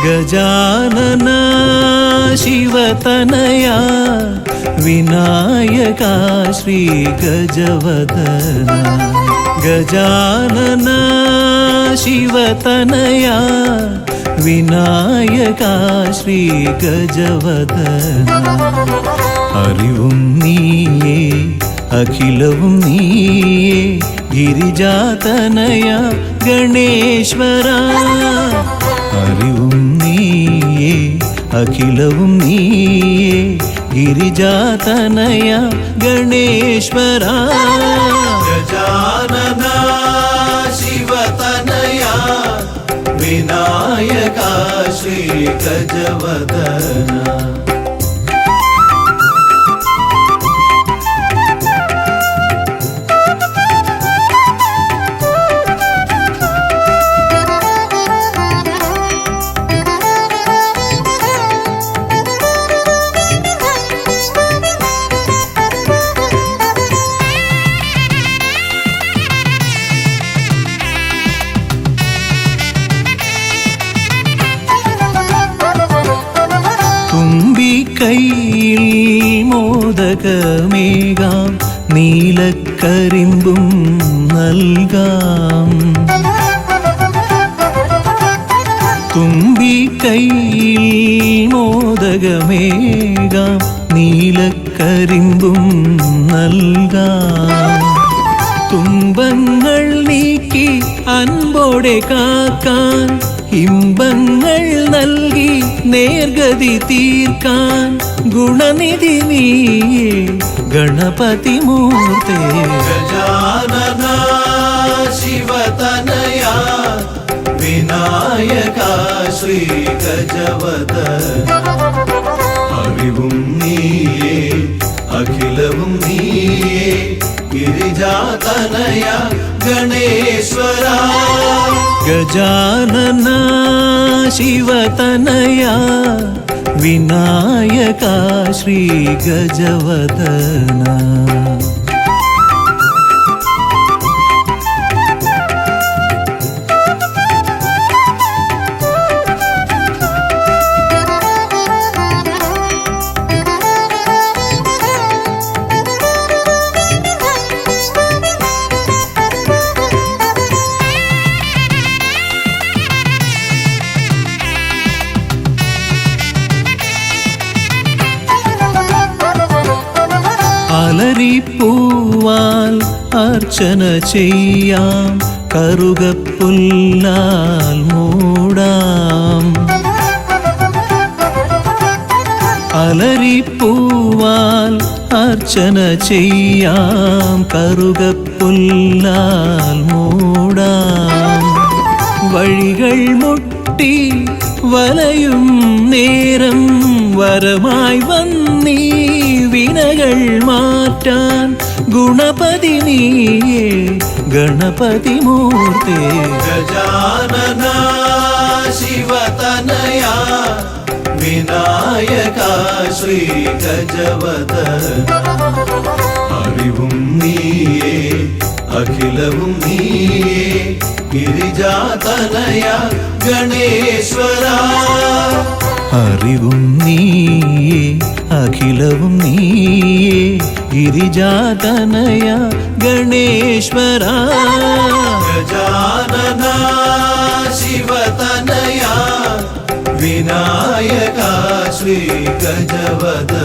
ഗജാനന ശിവതനയാ വിനായക ശ്രീ ഗജവദന ഗജാനന ശിവതനയാ വിനായക ശ്രീ ഗജവദന അറിവും നീയേ അഖിലവും നീയേ ഗിരിജാതനയ ഗണേശ്വര അറിവും നീയേ അഖിലവും നീയേ ഗിരിജാതനയ ഗണേശ്വര ഗജാനന ശിവതനയ വിനായക ശ്രീ ഗജവദന കൈയിൽ മോദകമേകാം നീലക്കരിമ്പും നൽകാം തുമ്പി കൈയിൽ മോദകമേകാം നീലക്കരിമ്പും നൽകാം തുമ്പങ്ങൾ നീക്കി അൻപോടെ കാക്കാൻ ഇമ്പങ്ങൾ നൽകി നേർഗതി തീർക്കാൻ ഗുണനിധി നീയേ ഗണപതി മൂർത്തേ ഗജാനന ശിവതനയ വിനായക ശ്രീ ഗജവദന അറിവും നീയേ അഖിലവും നീയേ ഗിരിജാതനയ ഗണേശ്വര ഗജാനന ശിവതനയ വിനായക ശ്രീ ഗജവദന അലരിപ്പൂവാൽ അർച്ചന ചെയ്യാം കറുകപ്പുല്ലാൽ മൂടാം അലരിപ്പൂവാൽ അർച്ചന ചെയ്യാം കറുകപ്പുല്ലാൽ മൂടാം വഴികൾ മുട്ടി വലയും നേരം വരമായി വന്നീ വിനകൾ മാറ്റാൻ ഗുണപതി നീയേ ഗണപതി മൂർത്തേ ഗജാനന ശിവതനയ വിനായക ശ്രീ ഗജവദന അറിവും നീയേ അഖിലവും നീയേ ഗിരിജാതനയ ഗണേശ്വര അറിവും നീയേ അഖിലവും നീയേ ഗിരിജാതനയ ഗണേശ്വര ഗജാനന ശിവതനയ വിനായക ശ്രീ ഗജവദന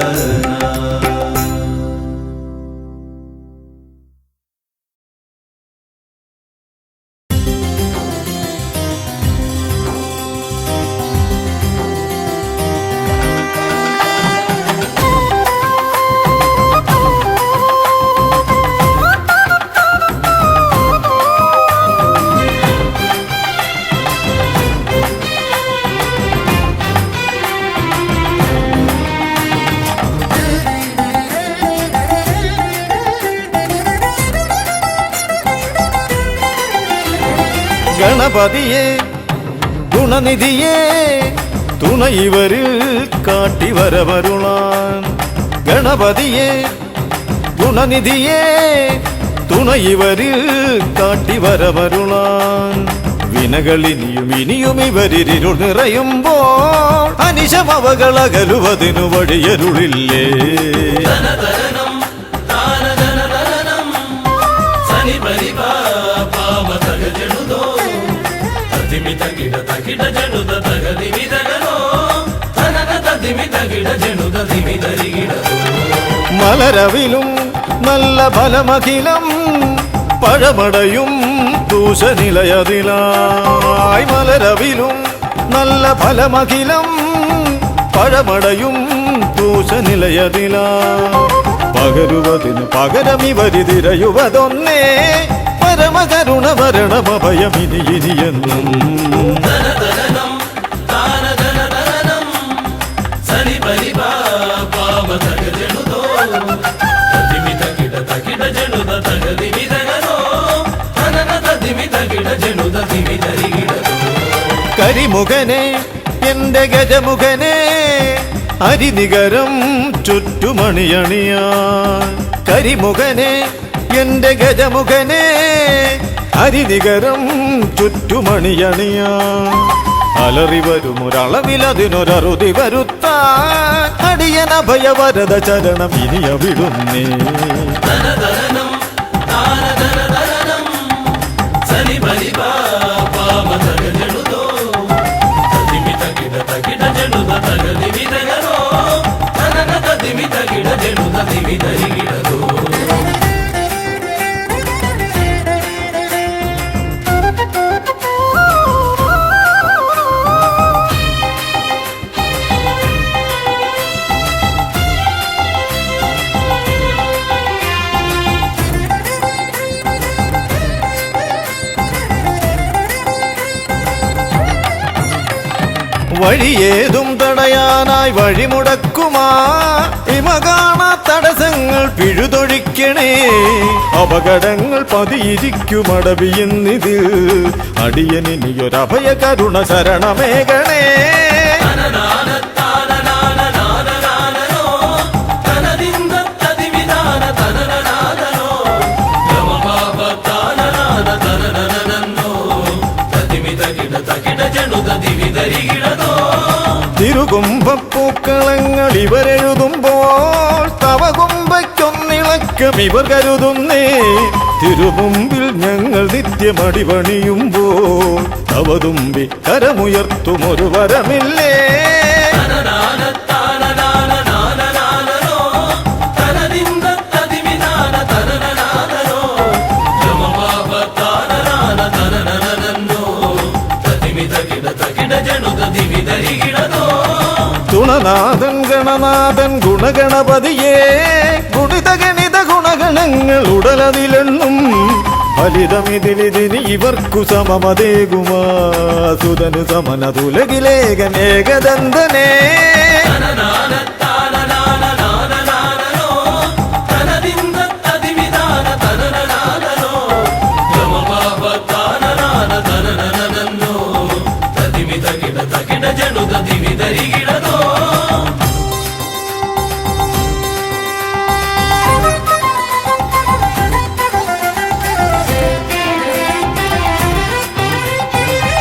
ഗണപതിയേ ഗുണനിധിയേ തുണയിവരിൽ കാട്ടി വരവരുളാൻ ഗണപതിയേ ഗുണനിധിയേ തുണയിവരിൽ കാട്ടി വരവരുളാൻ വിനകളിനിയും ഇനിയും ഇവരിരുൾ നിറയുമ്പോൾ അനിശമവകളകലുവതിനു വഴിയരുളില്ലേ. മലരവിലും നല്ല ഫലമഖിലം പഴമടയും ദൂഷനിലയതിലായി. മലരവിലും നല്ല ഫലമഖിലം പഴമടയും ദൂഷനിലയതിലാ. പകരുവതിന് പകരമിവരിതിരയുവതൊന്നേ പരമകരുണ മരണമഭയമിനി ഇനിയെന്നും. കരിമുഖനെ എന്റെ ഗജമുഖനെ അരിനികരം ചുറ്റുമണിയണിയാൻ. കരിമുഖനെ എന്റെ ഗജമുഖനെ അരിനികരം ചുറ്റുമണിയണിയാൻ. അലറി വരുമൊരളവിലതിനൊരറുതി വരുത്താൻ അടിയനഭയവരദ ചരണം ഇനിയവിടുന്നേ. വഴിയേതും തടയാനായി വഴിമുടക്കുമാ ഇമകാണ തടസ്സങ്ങൾ പിഴുതൊഴിക്കണേ. അപകടങ്ങൾ പതിയിരിക്കുമടവിയെന്നിതിൽ അടിയനിയൊരഭയ കരുണ ശരണമേകണേ. തിരുകുംഭപ്പൂക്കളങ്ങൾ ഇവരെഴുതുമ്പോൾ തവകുംഭയ്ക്കൊന്നിളക്കം ഇവർ കരുതുന്നേ. തിരുമുമ്പിൽ ഞങ്ങൾ നിത്യമടിപണിയുമ്പോൾ തവതുമ്പി കരമുയർത്തുമൊരു വരമില്ലേ. തുണനാഥൻ ഗണനാഥൻ ഗുണഗണപതിയേ ഗുണിത ഗണിത ഗുണഗണങ്ങൾ ഉടലതിലെണ്ണും. ഫലിതമിതിലിതിന് ഇവർക്കു സമമതേകുമാ സുതനു സമനതുലകിലേകൻ ഏകദന്തനേ.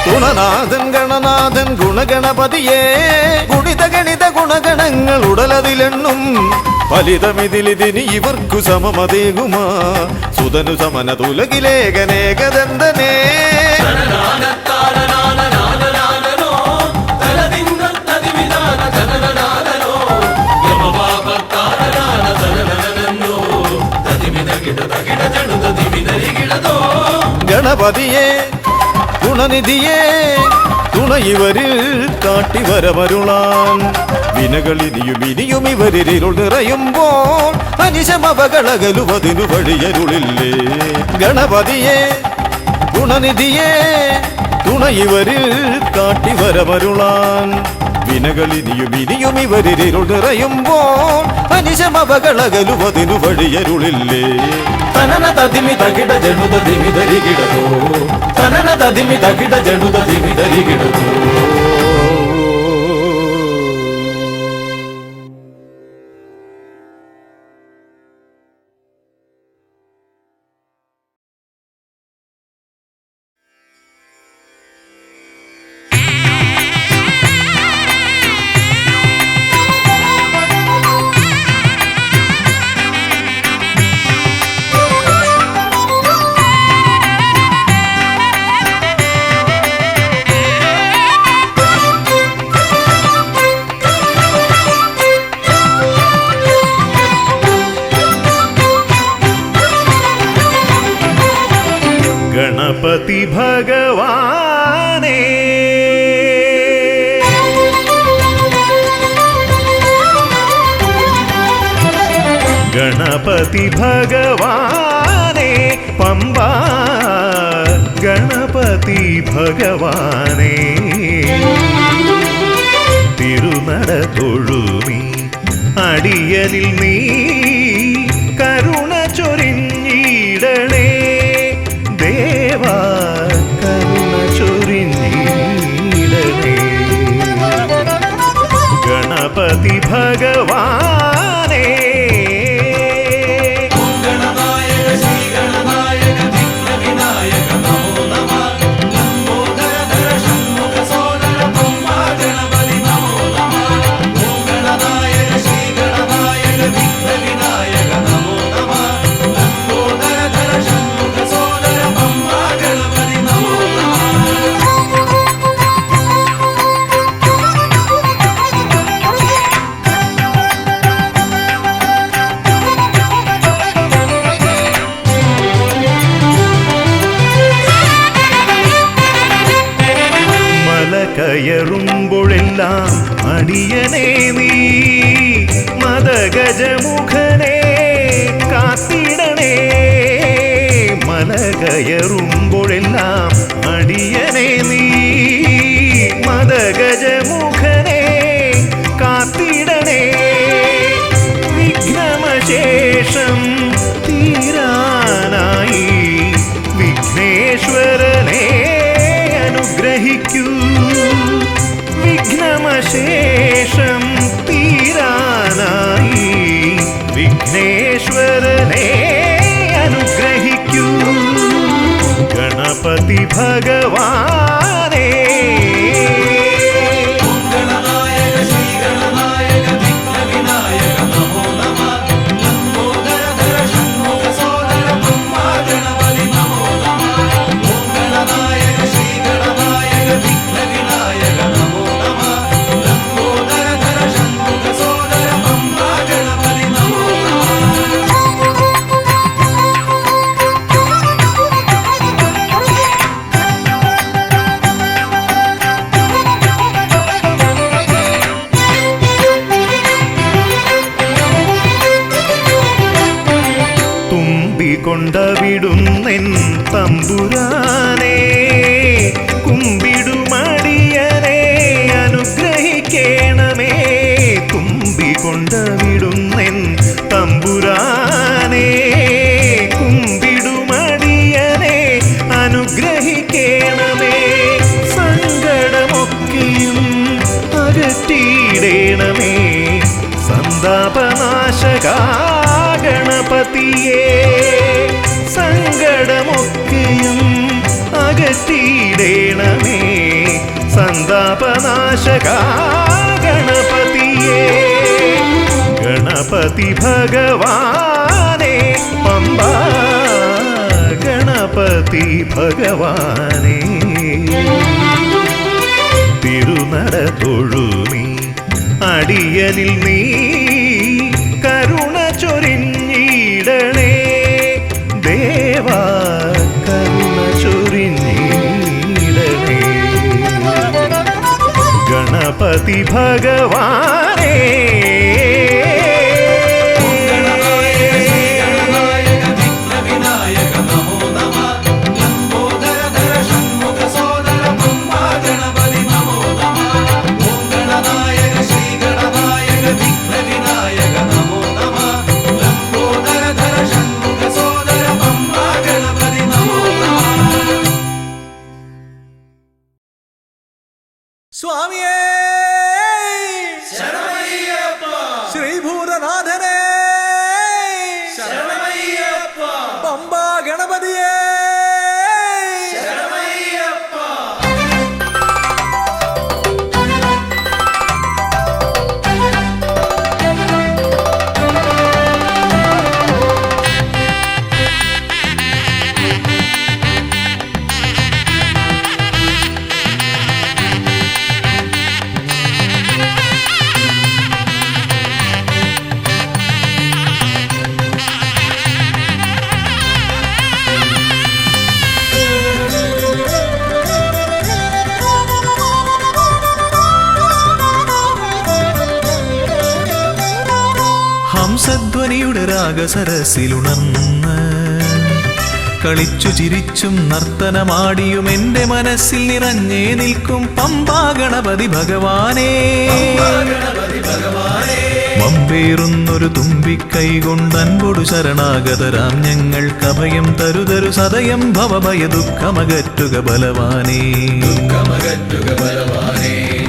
ഗുണനാഥൻ ഗണനാഥൻ ഗുണഗണപതിയേ ഗുണിത ഗണിത ഗുണഗണങ്ങൾ ഉടലതിലെണ്ണും. ഫലിതമിതിലിതിന് ഇവർക്കു സമമതേകുമാ സുതനു സമനതുലകിലേകനേകദന്തനേ. ഗണപതിയേ ഗുണനിധിയേ തുണയിവരിൽ കാട്ടിവരമരുളാൻ. വിനകളിനിയും ഇനിയും ഇവരിരുൾ നിറയുമ്പോൾ അനിശമവകളകലുവതിനു വഴിയരുളില്ലേ. ഗണപതിയേ ഗുണനിധിയേ തുണയിവരിൽ കാട്ടിവരമരുളാൻ. വിനകളിനിയും ഇനിയും ഇവരിരുൾ നിറയുമ്പോൾ അനിശമവകളകലുവതിനു വഴിയരുളില്ലേ. തനന തതിമി തകിട ജനുത ദിമി ധരികിടതോ തനന തതിമി തകിട ജനുത ദിമി ധരികിടതോ. ഗണപതി ഭഗവാനേ ഗണപതി ഭഗവാനേ പമ്പ ഗണപതി ഭഗവാനേ തിരുനട തൊഴുമി അടിയനിൽ നീ കരുണ ചൊരിഞ്ഞിടണേ ദേവാ കരുണ ചൊരിഞ്ഞിടണേ ഗണപതി ഭഗവാനേ കയറുമ്പോഴെല്ലാം അടിയനേ നീ മദഗജമുഖനെ കാത്തിടണേ മല കയറുമ്പോഴെല്ലാം അടിയനേ നീ മദഗജമുഖനെ കാത്തിടണേ വിഘ്നമശേഷം തീരാനായി വിഘ്നേശ്വരനെ അനുഗ്രഹിക്കൂ വിഘ്നമശേഷം തീരാനായി വിഘ്നേശ്വരനെ അനുഗ്രഹിക്കൂ ഗണപതി ഭഗവാനേ കൊണ്ടവിടുന്നെൻ തമ്പുരാനെ കുമ്പിടുമടിയനെ അനുഗ്രഹിക്കണമേ കുമ്പികൊണ്ടവിടുന്നെൻ തമ്പുരാനെ കുമ്പിടുമടിയനെ അനുഗ്രഹിക്കണമേ സങ്കടമൊക്കെയും അകറ്റിയിടണമേ സന്താപനാശകാ ഗണപതിയേ സങ്കടമൊക്കെയും അകറ്റിയിടണമേ സന്താപനാശകാ ഗണപതിയേ ഗണപതി ഭഗവാനേ പമ്പ ഗണപതി ഭഗവാനേ തിരുനട തൊഴുമി അടിയനിൽ നീ കരുണ ചൊരിഞ്ഞിടണേ ദേവാ കരുണ ചൊരിഞ്ഞിടണേ ഗണപതി ഭഗവാനേ സ്വാമിയേ ശരണമയ്യപ്പ ശ്രീഭൂതനാഥനേ ശരണമയ്യപ്പ പമ്പാ ഗണപതിയേ ശരണമയ്യപ്പ ഹംസധ്വനിയുടെ രാഗസരസിലുണർന്ന് കളിച്ചു ചിരിച്ചും നർത്തനമാടിയും എന്റെ മനസ്സിൽ നിറഞ്ഞേ നിൽക്കും പമ്പാ ഗണപതി ഭഗവാനേ. വമ്പേറുന്നൊരു തുമ്പിക്കൈ കൊണ്ടൻപൊടു ശരണാഗതരാം ഞങ്ങൾക്കഭയം തരുതരു സദയം ഭവഭയ ദുഃഖമകറ്റുക ബലവാനേ.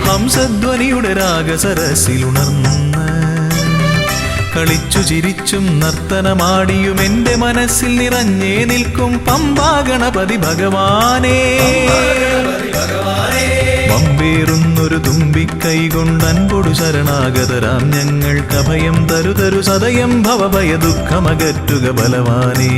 ഹംസധ്വനിയുടെ രാഗസരസിലുണർന്ന് കളിച്ചു ചിരിച്ചും നർത്തനമാടിയും എന്റെ മനസ്സിൽ നിറഞ്ഞേ നിൽക്കും പമ്പാ ഗണപതി ഭഗവാനേ. വമ്പേറുന്നൊരു തുമ്പിക്കൈ കൊണ്ടൻപൊടു ശരണാഗതരാം ഞങ്ങൾക്കഭയം തരുതരു സദയം ഭവഭയ ദുഃഖമകറ്റുക ബലവാനേ.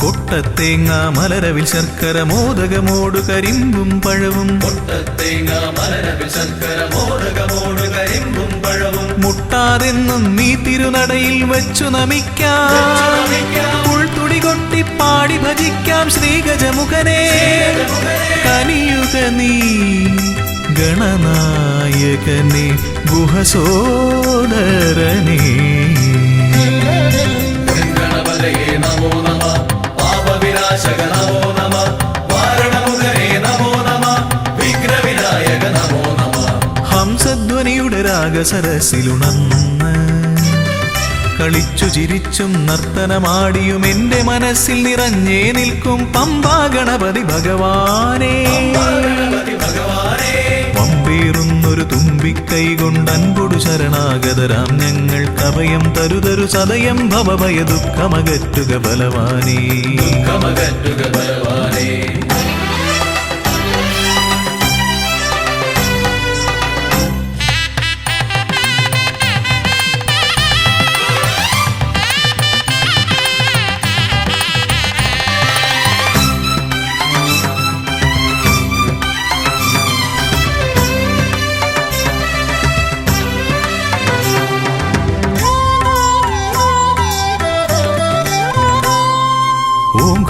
കൊട്ടത്തേങ്ങ മലരവിൽ ശർക്കര മോദകമോടു കരിമ്പും പഴവും മുട്ടാതെന്നും നീ തിരുനടയിൽ വെച്ചു നമിക്കാം. പുൾത്തുടി കൊട്ടി പാടി ഭജിക്കാം ശ്രീഗജമുഖനെ. കനിയുക നീ ഗണനായകനെ ഗുഹസോദരനെ. ഹംസധ്വനിയുടെ രാഗസരസിലുണർന്ന് കളിച്ചു ചിരിച്ചും നർത്തനമാടിയും എന്റെ മനസ്സിൽ നിറഞ്ഞേ നിൽക്കും പമ്പാ ഗണപതി ഭഗവാനേ. വമ്പേറുന്നൊരു തുമ്പിക്കൈ കൊണ്ടൻപൊടു ശരണാഗതരാം ഞങ്ങൾക്കഭയം തരുതരു സദയം ഭവഭയ ദുഃഖമകറ്റുക ബലവാനേ.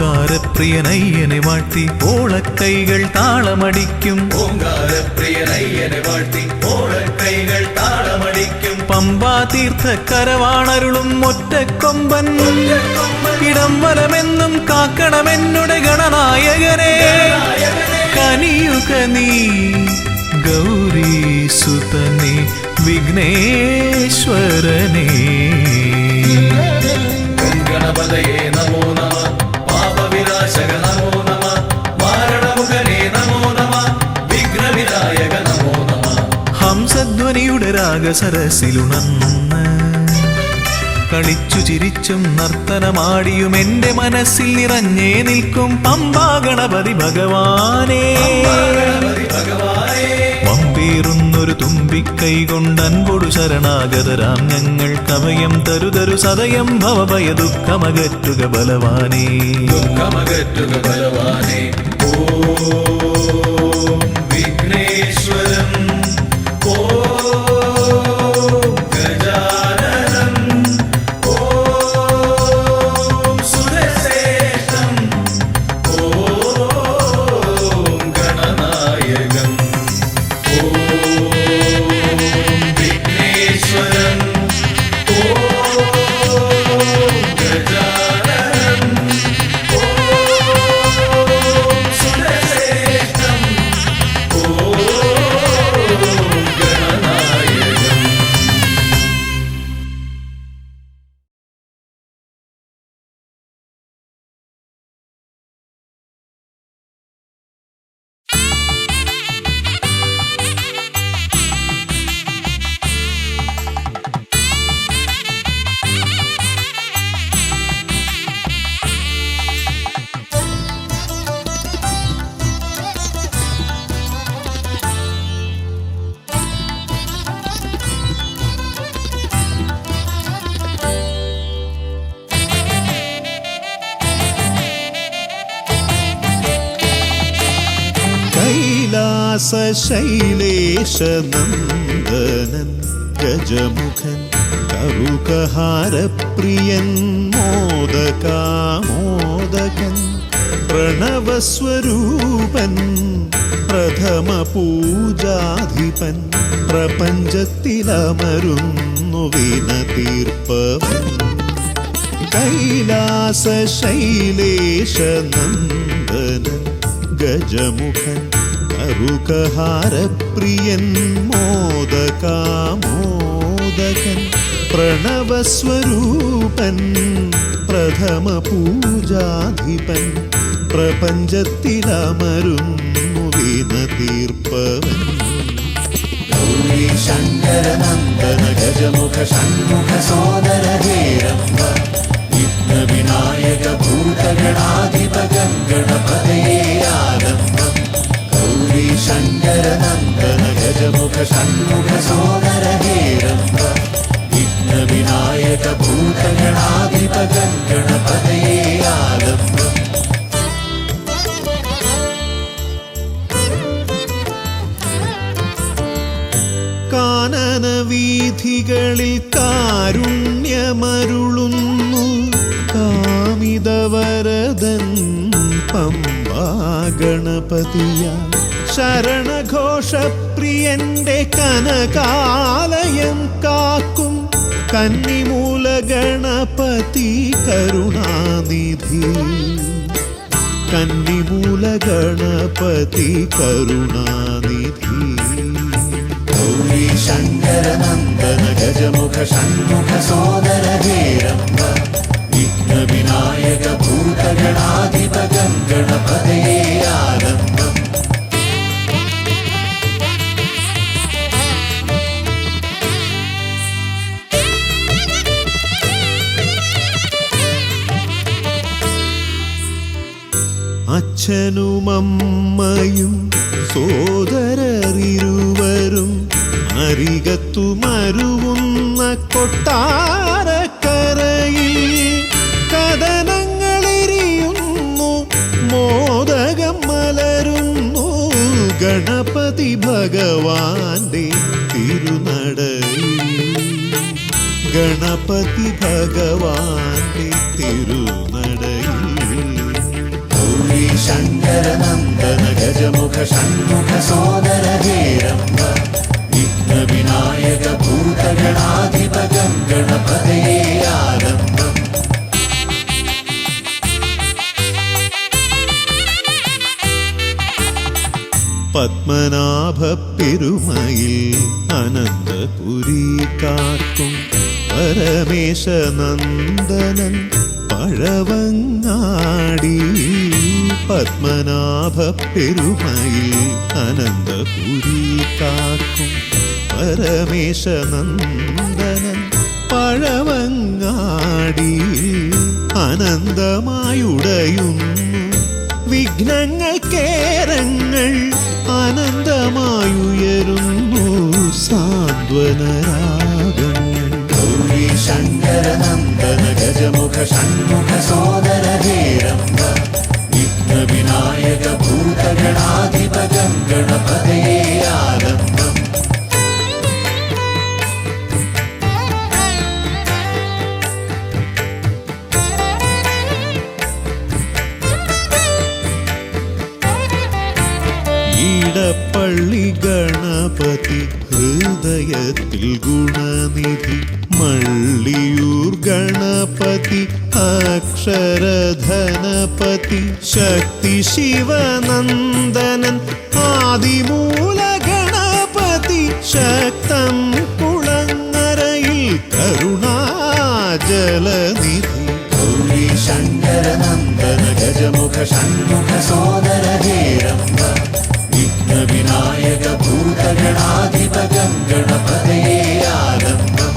ഓംകാരപ്രിയനയ്യനെ വാഴ്ത്തി ഓളക്കൈകൾ താളമടിക്കും. പമ്പാ തീർത്ഥക്കരവാണരുളും ഒറ്റക്കൊമ്പൻ. ഇടം വലമെന്നും കാക്കണമെന്നുടെ ഗണനായകനെ. കനിയുക നീ ഗൗരീസുതനെ വിഘ്നേശ്വരനെ. ഗണപതയേ നമോ നമ പാപവിനാശക നമോ നമ മാരണമുഖനേ നമോ നമ വിഘ്നവിനായക നമോ നമ. ഹംസധ്വനിയുടെ രാഗസരസിലുണർന്ന് കളിച്ചു ചിരിച്ചും നർത്തനമാടിയും എന്റെ മനസ്സിൽ നിറഞ്ഞേ നിൽക്കും പമ്പാ ഗണപതി ഭഗവാനേ. വമ്പേറുന്നൊരു തുമ്പിക്കൈ കൊണ്ടൻപൊടു ശരണാഗതരാം ഞങ്ങൾക്കഭയം തരുതരു സദയം ഭവഭയ ദുഃഖമകറ്റുക ബലവാനേ. ഓം വിഘ്നേശ്വരം ഓം ഗജാനനം ഓം സുരശ്രേഷ്ഠം ഓം ഗണനായകം ഓം വിഘ്നേശ്വരം ഓം ഗജാനനം ഓം സുരശ്രേഷ്ഠം ഓം ഗണനായകം. കൈലാസശൈലേശനന്ദനൻ ഗജമുഖൻ കറുകഹാരപ്രിയൻ മോദകാമോദകൻ പ്രണവസ്വരൂപൻ പ്രഥമ പൂജാധിപൻ പ്രപഞ്ചത്തിലമരുന്നു വിനതീർപ്പവൻ കൈലാസശൈലേശനന്ദനൻ ഗജമുഖൻ കറുകഹാരപ്രിയൻ മോദകാമോദകൻ പ്രണവസ്വരൂപൻ പ്രഥമ പൂജാധിപൻ പ്രപഞ്ചത്തിലമരുന്നു വിനതീർപ്പവൻ ഗൗരി ശങ്കര നന്ദന ഗജമുഖ ഷൺമുഖ സോദര ഹേരംബ വിഘ്ന വിനായക ഭൂതഗണാധിപ ഗണപതയേ ആലംബം ഗൗരി ശങ്കര നന്ദന ഗജമുഖ ഷൺമുഖ സോദര ഹേരംബ വിഘ്ന വിനായക ഭൂതഗണാധിപ ഗണപതയേ ആലംബം കാനന വീഥികളിൽ കാരുണ്യമരുളുന്നു കാമിതവരദൻ പമ്പാ ഗണപതിയ ശരണഘോഷപ്രിയന്റെ കനകാലയം കാക്കും കന്നിമൂല ഗണപതി കരുണാനിധി കന്നിമൂല ഗണപതി കരുണാനിധി ഗൗരി ശങ്കര നന്ദന ഗജമുഖ ഷൺമുഖ സോദര ഹേരംബ വിഘ്ന വിനായക ഭൂതഗണാധിപ ഗണപതയേ ആലംബം അച്ഛനുമമ്മയും സോദരരിരുവരും അരികത്തു മരുവുന്ന കൊട്ടാരക്കരയിൽ കഥനങ്ങളെരിയുന്നു മോദകം മലരുന്നു ഗണപതി ഭഗവാന്റെ തിരുനടയിൽ ഗണപതി ഭഗവാന്റെ തിരുനടയിൽ ഗൗരി ശങ്കര നന്ദന ഗജമുഖ ഷൺമുഖ സോദര ഹേരംബ വിഘ്ന വിനായക ഭൂതഗണാധിപ ഗണപതയേ ആലംബം പത്മനാഭ പെരുമയിൽ അനന്തപുരി കാക്കും പരമേശ നന്ദനൻ പഴവങ്ങാടി പത്മനാഭ പെരുമയിൽ അനന്തപുരി കാക്കും പരമേശ നന്ദനൻ പഴവങ്ങാടി അനന്തമായുടയുന്നു വിഘ്നങ്ങൾ കേരങ്ങൾ അനന്തമായുയരുന്നു സാന്ത്വനരാഗങ്ങൾ ഗൗരി ശങ്കര നന്ദന ഗജമുഖ ഷൺമുഖ സോദര ഹേരംബ വിഘ്ന വിനായക ഭൂതഗണാധിപ ഗണപതയേ ആലംബം ഈടപ്പള്ളി ഗണപതി ഹൃദയത്തിൽ ഗുണനിധി മള്ളിയൂർ ഗണപതി അക്ഷരധനപതി ശക്തി ശിവനന്ദനൻ ആദിമൂല ഗണപതി ശക്തം കുളങ്ങരയിൽ കരുണാജലനിധി ഗൗരി ശങ്കര നന്ദന ഗജമുഖ ഷൺമുഖ സോദര ഹേരംബ വിഘ്ന വിനായക ഭൂതഗണാധിപ ഗണപതയേ ആലംബം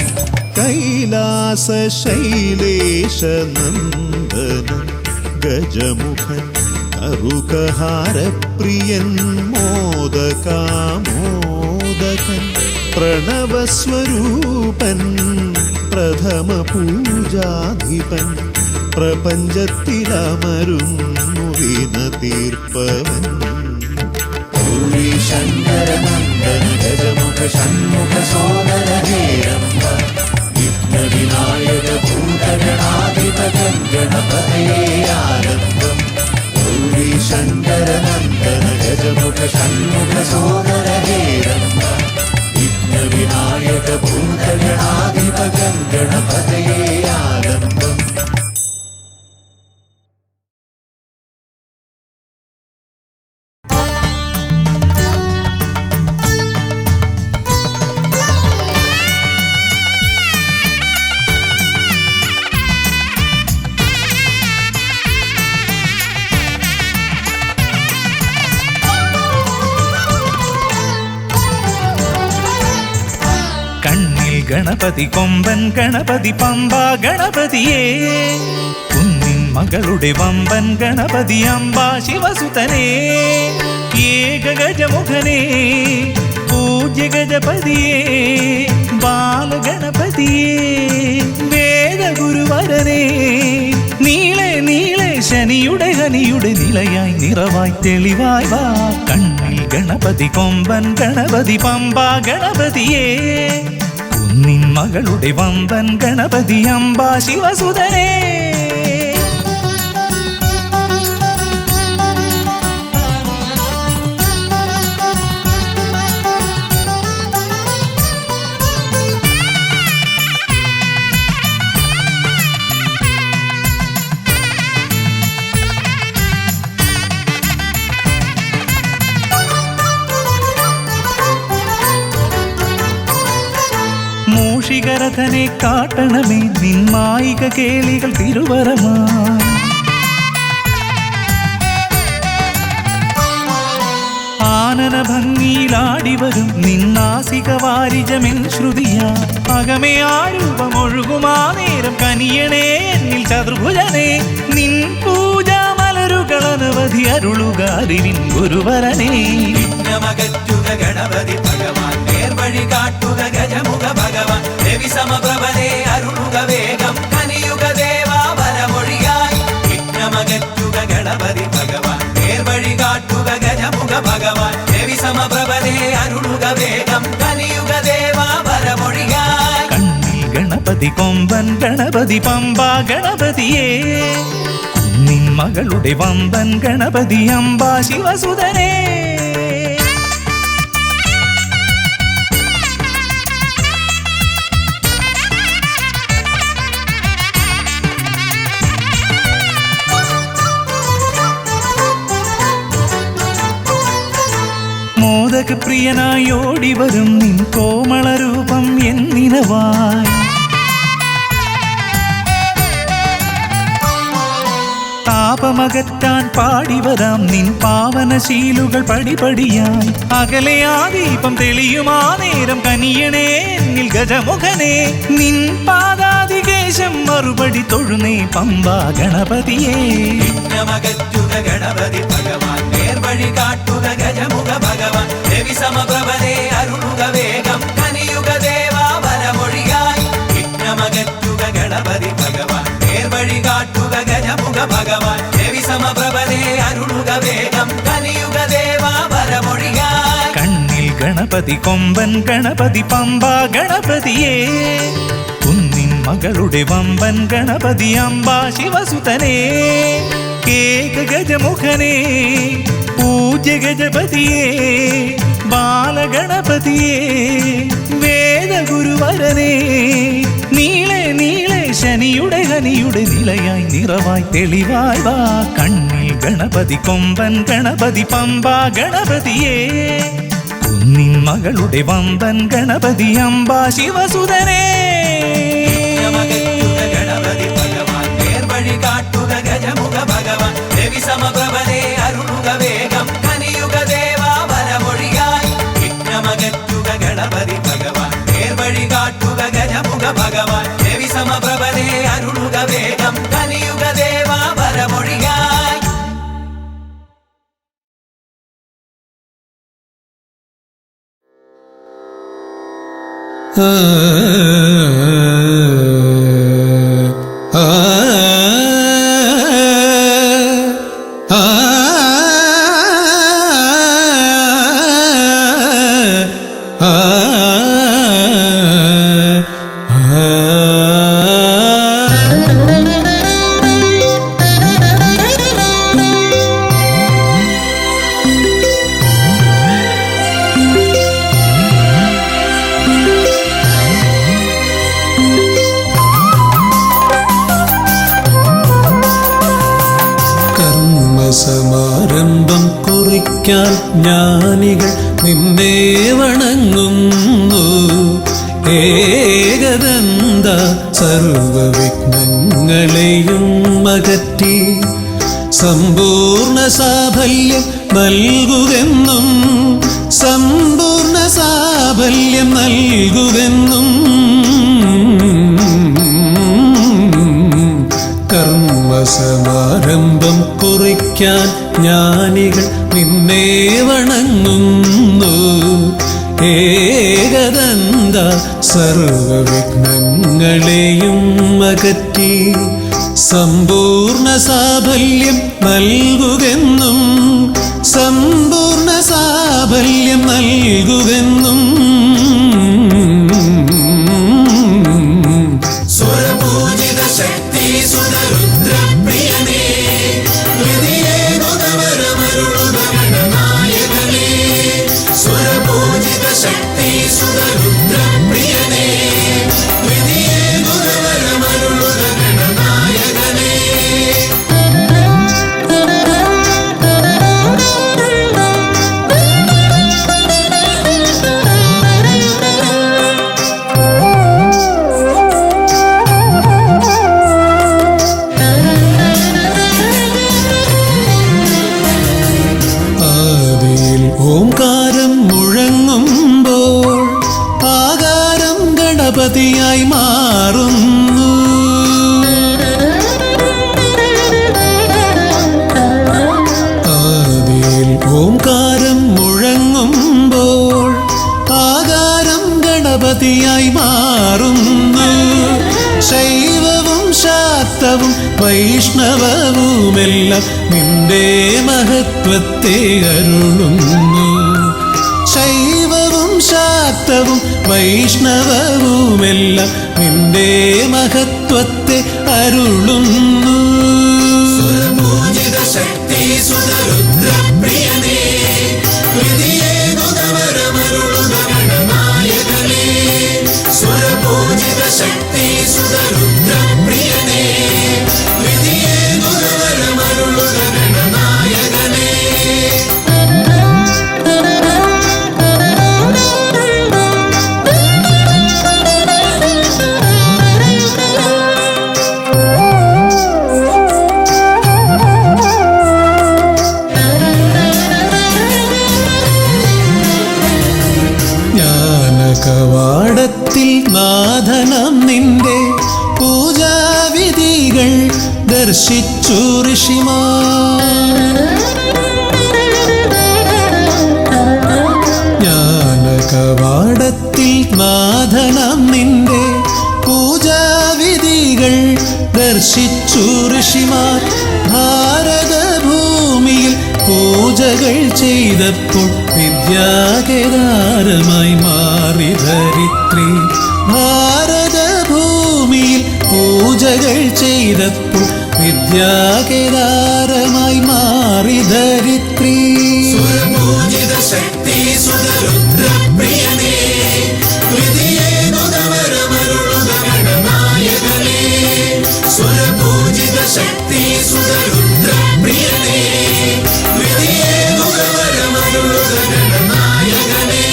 കൈലാസശൈലേശനന്ദനൻ ഗജമുഖൻ കറുകഹാരപ്രിയൻ മോദകാമോദകൻ പ്രണവസ്വരൂപൻ പ്രഥമ പൂജാധിപൻ പ്രപഞ്ചത്തിലമരുന്നു വിനതീർപ്പവൻ ഗൗരി शङ्करनन्दन गजमुख षण्मुख सोदर हेरम्ब विघ्नविनायक भूतगणाधिप गणपतये आरम्भम् गौरी शङ्करनन्दन गजमुख षण्मुख सोदर हेरम्ब विघ्नविनायक भूतगणाधिप गणपतये आरम्भम् ഗണപതി കൊമ്പൻ ഗണപതി പമ്പ ഗണപതിയേ കുന്നിൻ മകളുടെ വമ്പൻ ഗണപതി അമ്പ ശിവസുതനേ ഏകഗജമുഖനേ പൂജ്യ ഗജപതിയേ ബാലഗണപതിയേ വേദഗുരുവരനേ നീളെ നീളെ ശനിയുടെ ഹനിയുടെ നിലയായി നിറവായി തെളിവായി വാ കണ്ണിൽ ഗണപതി കൊമ്പൻ ഗണപതി പമ്പ ഗണപതിയേ നിൻ മകളുടെ വമ്പൻ ഗണപതി അമ്പ ശിവസുതനേ മൂഷികരഥനെ കാട്ടണമേ നിന്മായിക കേളികൾ തിരുവരമാ ആനന ഭംഗിയിലാടിവരും നിന്നാസിക വാരിജമെൻ ശ്രുതിയാ അകമേ ആരൂപമൊഴുകുമാ നേരം കനിയണേ എന്നിൽ ചതുർഭുജനേ നിൻ പൂജാ മലരുകളനവധി അരുളുക അറിവിൻ ഗുരുവരനേ വിഘ്നമകറ്റുക ഗണപതി ഭഗവാൻ നേർവഴി കാട്ടുക ഗജമുഖ ഭഗവാൻ രവി സമപ്രഭനെ അരുളുക വേഗം കനിയുക ദേവാ വരമൊഴിയായി വിഘ്നമകറ്റുക ഗണപതി ഭഗവാൻ നേർവഴി കാട്ടുക ഗജമുഖ ഭഗവാൻ രവി സമപ്രഭനെ അരുളുക വേഗം കനിയുക ദേവാ വരമൊഴിയായി കണ്ണിൽ ഗണപതി കൊമ്പൻ ഗണപതി പമ്പ ഗണപതിയേ നിൻ മകളുടെ വമ്പൻ ഗണപതി അമ്പ ശിവസുതനേ മോദകപ്രിയനായി ഓടിവരും നിൻ കോമളരൂപം എന്നിനവായി താപമകറ്റാൻ പാടിവരാം നിൻ പാവനശീലുകൾ പടിപടിയായി അകലെ ആ ദീപം തെളിയുമാ നേരം കനിയണേ എന്നിൽ ഗജമുഖനേ നിൻ പാദാതികേശം മറുപടി തൊഴുന്നേ പമ്പ ഗണപതിയേ വിഘ്നമകറ്റുക ഗണപതി ഭഗവാൻ നേർവഴി കാട്ടുക ഗജമുഖ ഭഗവാൻ രവി സമപ്രഭനെ അരുളുക വേഗം കനിയുക ദേവാ വരമൊഴിയായി വിഘ്നമകറ്റുക ഗണപതി ഭഗവാൻ നേർവഴി കാട്ടുക ഗജമുഖ ഭഗവാൻ രവി സമപ്രഭനെ അരുളുക വേഗം കനിയുക ദേവാ വരമൊഴിയായി കണ്ണിൽ ഗണപതി കൊമ്പൻ ഗണപതി പമ്പ ഗണപതിയേ കുന്നിൻ മകളുടെ വമ്പൻ ഗണപതി അമ്പ ശിവസുതനേ ഏകഗജമുഖനേ പൂജ്യ ഗജപതിയേ ബാലഗണപതിയേ വേദഗുരുവരനേ നീളെ നീളെ ശനിയുടെ ഹനിയുടെ നിലയായി നിറവായി തെളിവായി വാ കണ്ണിൽ ഗണപതി കൊമ്പൻ ഗണപതി പമ്പ ഗണപതിയേ കുന്നിൻ മകളുടെ വമ്പൻ ഗണപതി അമ്പ ശിവസുതനേ ഗണപതി ഭഗവാൻ നേർവഴി കാട്ടുക ഗജമുഖ ഭഗവാൻ രവി സമപ്രഭനെ അരുളുക വേഗം കനിയുക ദേവാ വരമൊഴിയായി വിഘ്നമകറ്റുക ഗണപതി ഭഗവാൻ നേർവഴി കാട്ടുക ഗജമുഖ ഭഗവാൻ രവി സമപ്രഭനെ അരുളുക വേഗം കനിയുക ദേവാ വരമൊഴിയായി കർമ്മസമാരംഭം കുറിക്കാൻ ജ്ഞാനികൾ നിന്നെ വണങ്ങുന്നു. ഏകദന്ത സർവവിഘ്നങ്ങളെയും അകറ്റി സമ്പൂർണ്ണ സാഫല്യം നൽകുകെന്നും സമ്പൂർണ്ണ സാഫല്യം നൽകുകെന്നും കർമ്മസമാരംഭം കുറിക്കാൻ ജ്ഞാനികൾ നിന്നെ വണങ്ങുന്നു. ഏകദന്ത സർവവിഘ്നങ്ങളെയും അകറ്റി സമ്പൂർണ്ണ സാഫല്യം നൽകുകെന്നും സമ്പൂർണ്ണ സാഫല്യം നൽകുകെന്നും സ്വരപൂജിത ശക്തി സുതരുദ്രപ്രിയനേ ഹൃദയേകുതവരമരുളുക ഗണനായകനേ. സ്വരപൂജിത ശക്തി സുതരുദ്രപ്രിയനേ ഹൃദയേകുതവരമരുളുക ഗണനായകനേ. ആദിയിൽ ഓംകാരം മുഴങ്ങുമ്പോൾ ആകാരം ഗണപതിയായി മാറുന്നു. ആദിയിൽ ഓംകാരം മുഴങ്ങുമ്പോൾ ആകാരം ഗണപതിയായി മാറുന്നു. ശൈവവും ശാക്തവും വൈഷ്ണവവുമെല്ലാം നിന്റെ മഹത്വത്തെ അരുളുന്നു. ശൈവവും ശാക്തവും വൈഷ്ണവവുമെല്ലാം നിന്റെ മഹത്വത്തെ അരുളുന്നു. സ്വരപൂജിത ശക്തി സുതരുദ്രപ്രിയനേ ഹൃദയേകുതവരമരുളുക ഗണനായകനേ. സ്വരപൂജിത ശക്തി സുതരുദ്രപ്രിയനേ ഹൃദയേകുതവരമരുളുക ഗണനായകനേ. ജ്ഞാനകവാടത്തിൽ നാഥനം നിന്റെ പൂജാവിധികൾ ദർശിച്ചു ഋഷിമാർ. ജ്ഞാനകവാടത്തിൽ നാഥനം നിന്റെ പൂജാവിധികൾ ദർശിച്ചു ഋഷിമാർ. ഭാരതഭൂമിയിൽ പൂജകൾ ചെയ്തപ്പോൾ വിദ്യാകേദാരമായി മാറി ധരിത്രി. ഭാരതഭൂമിയിൽ പൂജകൾ ചെയ്തപ്പോൾ വിദ്യാകേദാരമായി മാറി ധരിത്രി. സ്വരപൂജിത ശക്തി സുതരുദ്രപ്രിയനേ ഹൃദയേകുതവരമരുളുക ഗണനായകനേ. സ്വരപൂജിത ശക്തി സുതരുദ്രപ്രിയനേ ഹൃദയേകുതവരമരുളുക ഗണനായകനേ.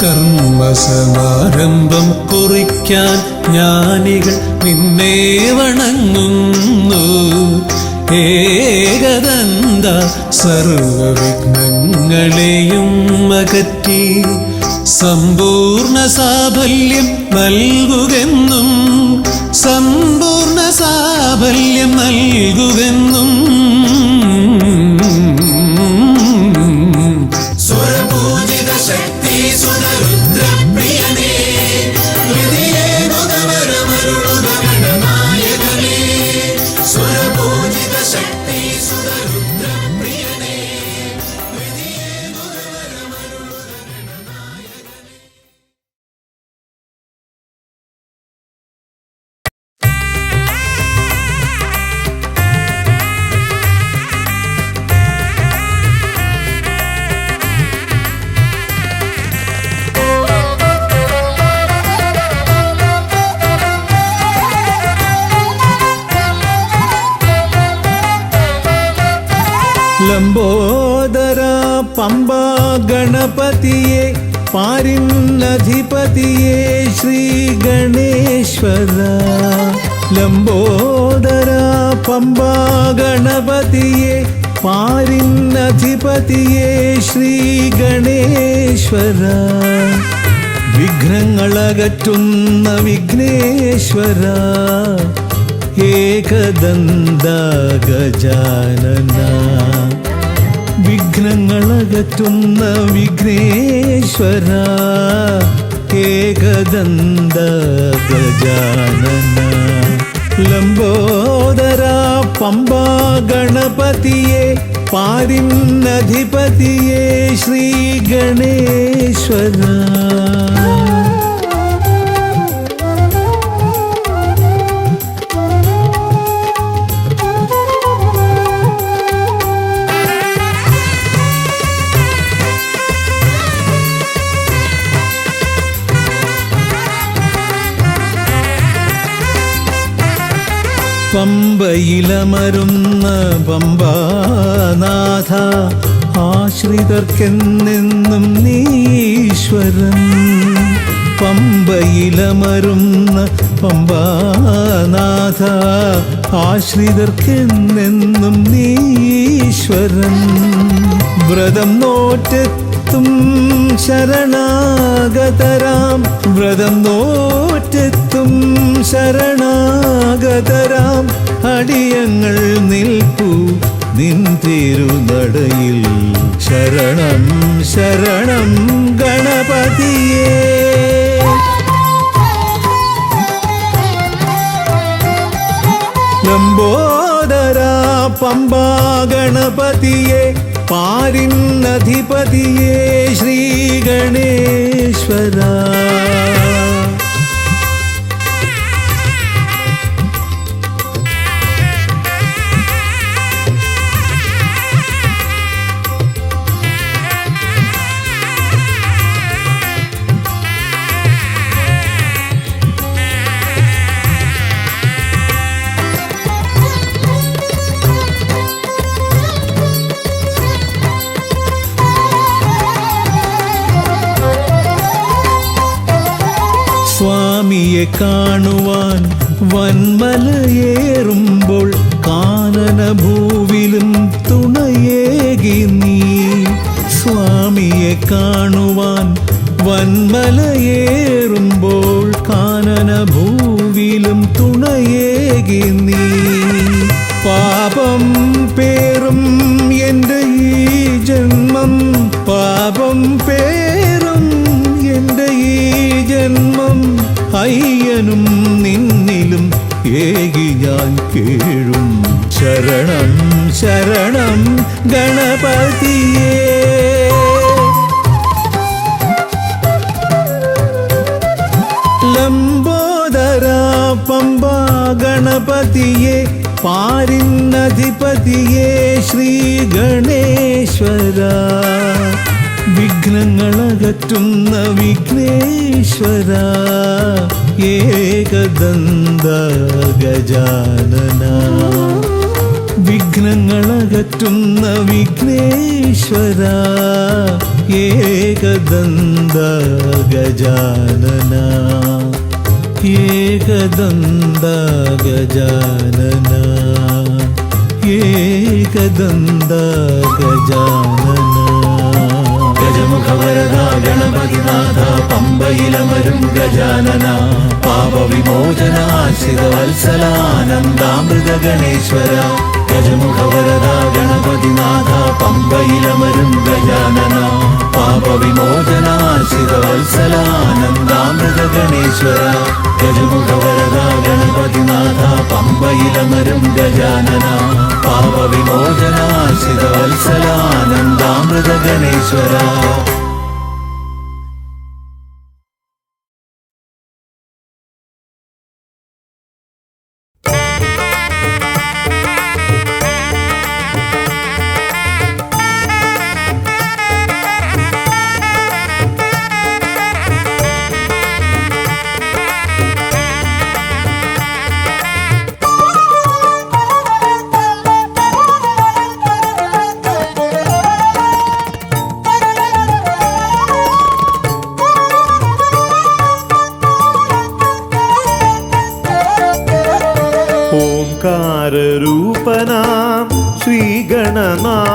കർമ്മസമാരംഭം കുറിക്കാൻ ജ്ഞാനികൾ നിന്നെ വണങ്ങുന്നു. ഏകദന്ത സർവവിഘ്നങ്ങളെയും അകറ്റി സമ്പൂർണ്ണ സാഫല്യം നൽകുകെന്നും സമ്പൂർണ്ണ സാഫല്യം നൽകുകെന്നും സ്വരപൂജിത ശക്തി സുതരുദ്രപ്രിയനേ ഹൃദയേകുതവരമരുളുക ഗണനായകനേ. സ്വരപൂജിത ശക്തി സുതരുദ്രപ്രിയനേ ഹൃദയേകുതവരമരുളുക ഗണനായകനേ. ലംബോദര പമ്പാ ഗണപതിയെ പാരിന്നധിപതിയെ ശ്രീ ഗണേശ്വര. ലംബോദര പമ്പാ ഗണപതിയെ പാരിന്നധിപതിയെ ശ്രീ ഗണേശ്വര. വിഘ്നങ്ങളകറ്റുന്ന വിഘ്നേശ്വര ഏകദന്ത ഗജാനന. വിഘ്നങ്ങളകറ്റുന്ന വിഘ്നേശ്വര ഏകദന്ത ഗജാനന. ലംബോദര പമ്പാ ഗണപതിയെ പാരിന്നധിപതിയെ ശ്രീ ഗണേശ്വര. പമ്പയിലമരുന്ന പമ്പാനാഥ ആശ്രിതർക്കെന്നെന്നും നീശ്വരൻ. പമ്പയിലമരുന്ന പമ്പാനാഥ ആശ്രിതർക്കെന്നെന്നും നീശ്വരൻ. വ്രതം നോറ്റെത്തും ശരണാഗതരാം വ്രതം നോറ്റെത്തും ശരണാഗതരാം അടിയങ്ങൾ നിൽപ്പൂ നിൻ തിരുനടയിൽ. ശരണം ശരണം ഗണപതിയേ. ലംബോദര പമ്പാ ഗണപതിയെ പാരിന്നധിപതിയെ ശ്രീ ഗണേശ്വര. സ്വാമിയെ കാണുവാൻ വന്മലയേറുമ്പോൾ കാനനഭൂവിലും തുണയേകി നീ. സ്വാമിയെ കാണുവാൻ വന്മലയേറുമ്പോൾ കാനനഭൂവിലും തുണയേകി നീ. പാപം പേറും എൻ്റെ ഈ ജന്മം പാപം പേറും എൻ്റെ ഈ ജന്മം അയ്യനും നിന്നിലും ഏകി ഞാൻ കേഴും. ശരണം ശരണം ഗണപതിയേ. ലംബോദര പമ്പാ ഗണപതിയെ പാരിന്നധിപതിയെ ശ്രീ ഗണേശ്വര. വിഘ്നങ്ങളകറ്റുന്ന വിഘ്നേശ്വര ഏകദന്ത ഗജാനന. വിഘ്നങ്ങളകറ്റുന്ന വിഘ്നേശ്വര ഏകദന്ത ഗജാനന. ഏകദന്ത ഗജാനന ഏകദന്ത ഗജാനന. ഗജമുഖവരദ ഗണപതിനാഥ പമ്പയിലമരും ഗജാനന. പാപവിമോചനാശ്രിതവത്സലാനന്ദാമൃത ഗണേശ്വര. ഗജമുഖവരദ ഗണപതിനാഥ പമ്പയിലമരും ഗജാനന. പാപവിമോചനാശ്രിതവത്സലാനന്ദാമൃത ഗണേശ്വര. ഗജമുഖവരദ ഗണപതിനാഥ പമ്പയിലമരും ഗജാനന. പാപവിമോചനാശ്രിതവത്സലാനന്ദാമൃത ഗണേശ്വര.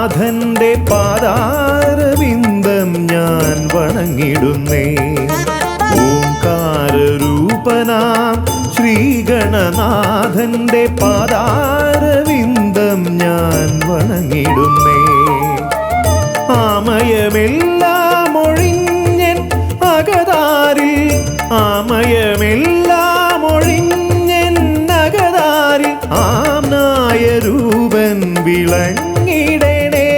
ശ്രീഗണനാഥന്റെ പാദാരവിന്ദം ഞാൻ വണങ്ങിടുന്നേ. ഓംകാരരൂപനാം ശ്രീഗണനാഥന്റെ പാദാരവിന്ദം ഞാൻ വണങ്ങിടുന്നേ. ആമയമെല്ലാം ഒഴിഞ്ഞൻ അകതാരിൽ, ആമയമെല്ലാം ഒഴിഞ്ഞൻ അകതാരിൽ ആംനായ രൂപൻ വിളങ്ങിടണേ,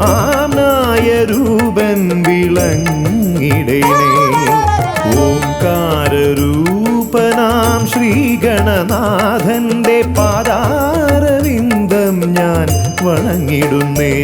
ആംനായ രൂപൻ വിളങ്ങിടണേ. ഓംകാരരൂപനാം ശ്രീഗണനാഥന്റെ പാദാരവിന്ദം ഞാൻ വണങ്ങിടുന്നേ.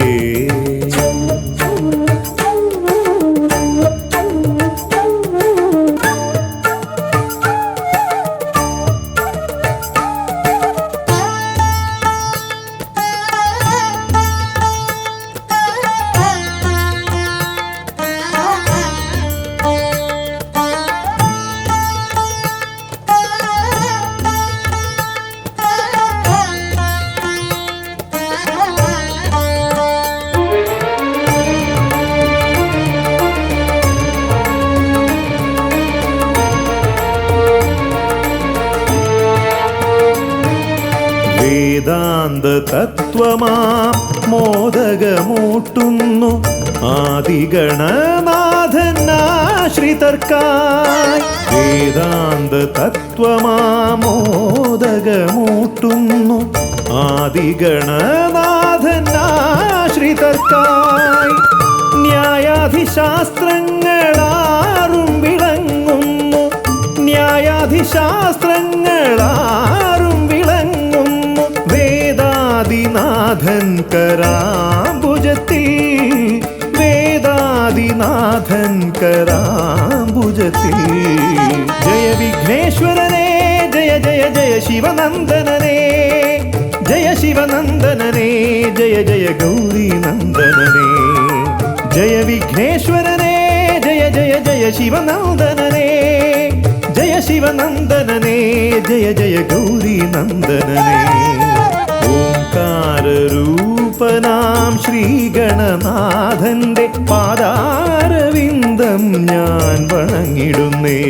വേദാന്ത തത്വമാം മോദകമൂട്ടുന്നു ആദിഗണനാഥനാശ്രിതർക്കായി. വേദാന്ത തത്വമാം മോദകമൂട്ടുന്നു ആദിഗണനാഥനാശ്രിതർക്കായി. ന്യായാധിശാസ്ത്രങ്ങളാറും വിളങ്ങുന്നു, ന്യായാധിശാസ്ത്രങ്ങളാറും വിളങ്ങുന്നു വേദാദിനാഥൻ കരാംബുജത്തിൽ, വേദാദിനാഥൻ കരാംബുജത്തിൽ. ജയ വിഘ്നേശ്വരനേ ജയ ജയ ജയ ശിവനന്ദനനേ, ജയ ശിവനന്ദനനേ ജയ ജയ ഗൗരി നന്ദനനേ. ജയ വിഘ്നേശ്വരനേ ജയ ജയ ജയ ശിവനന്ദനനേ, ജയ ശിവനന്ദനനേ ജയ ജയ ഗൗരി നന്ദനനേ. ഓംകാരരൂപനാം ശ്രീഗണനാഥന്റെ പാദാരവിന്ദം ഞാൻ വണങ്ങിടുന്നേ.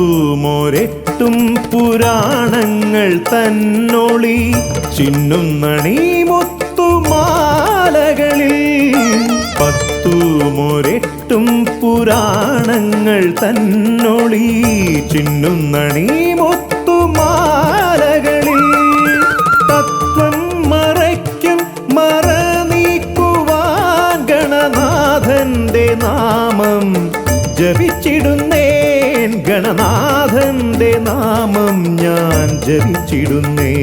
പത്തുമൊരെട്ടും പുരാണങ്ങൾ തന്നൊളി ചിന്നുന്നണി മുത്തുമാലകളിൽ. പത്തുമൊരെട്ടും പുരാണങ്ങൾ തന്നൊളി ചിന്നുന്നണി മുത്തുമാലകളിൽ. തത്വം മറയ്ക്കും മറ നീക്കുവാൻ ഗണനാഥന്റെ നാമം ജപിച്ചിടുന്നേൻ, ഗണനാഥന്റെ നാമം ഞാൻ ജപിച്ചിടുന്നേ.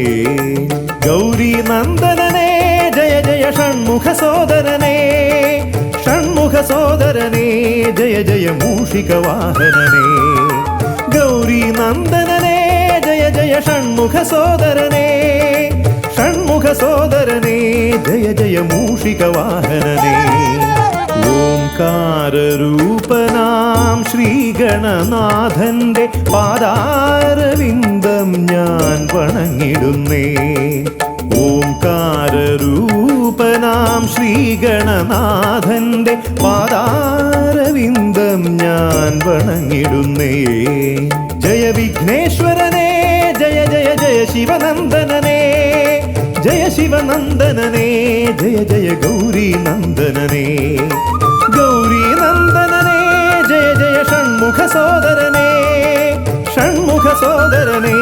ഗൗരി നന്ദനനേ ജയ ജയ ഷൺമുഖ സോദരനേ, ഷൺമുഖ സോദരനേ ജയ ജയ മൂഷിക വാഹനനേ. ഗൗരി നന്ദനനേ ജയ ജയ ഷൺമുഖ സോദരനേ, ഷൺമുഖ സോദരനേ ജയ ജയ മൂഷിക വാഹനനേ. ഓംകാരരൂപനാം ശ്രീഗണനാഥന്റെ പാദാരവിന്ദം ഞാൻ വണങ്ങിടുന്നേ. ഓംകാരരൂപനാം ശ്രീഗണനാഥന്റെ പാദാരവിന്ദം ഞാൻ വണങ്ങിടുന്നേ. ജയ വിഘ്നേശ്വരനേ ജയ ജയ ജയ ശിവനന്ദനനേ, ജയ ശിവനന്ദനനേ ജയ ജയ ഗൗരി നന്ദനനേ. ഗൗരി നന്ദനനേ ജയ ജയ ഷൺമുഖ സോദരനേ, ഷൺമുഖ സോദരനേ